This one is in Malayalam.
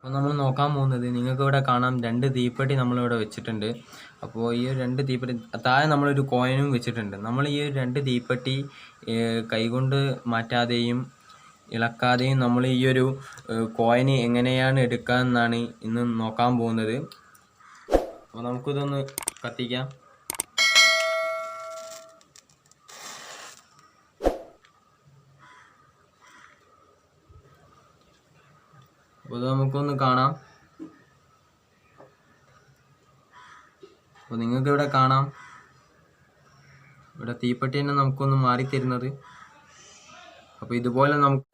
അപ്പോൾ നമ്മൾ നോക്കാൻ പോകുന്നത്, നിങ്ങൾക്ക് ഇവിടെ കാണാം 2 തീപ്പെട്ടി നമ്മളിവിടെ വെച്ചിട്ടുണ്ട്. അപ്പോൾ ഈ 2 തീപ്പെട്ടി താഴെ നമ്മളൊരു കോയിനും വെച്ചിട്ടുണ്ട്. നമ്മൾ ഈ 2 തീപ്പെട്ടി കൈകൊണ്ട് മാറ്റാതെയും ഇളക്കാതെയും നമ്മൾ ഈ ഒരു കോയിന് എങ്ങനെയാണ് എടുക്കാമെന്നാണ് ഇന്ന് നോക്കാൻ പോകുന്നത്. അപ്പോൾ നമുക്കിതൊന്ന് കത്തിക്കാം. അപ്പോൾ ഇത് നമുക്കൊന്ന് കാണാം. അപ്പോൾ നിങ്ങൾക്ക് ഇവിടെ കാണാം, ഇവിടെ തീപ്പെട്ടി തന്നെ നമുക്കൊന്ന് മാറി തരുന്നത്. അപ്പോൾ ഇതുപോലെ നമുക്ക്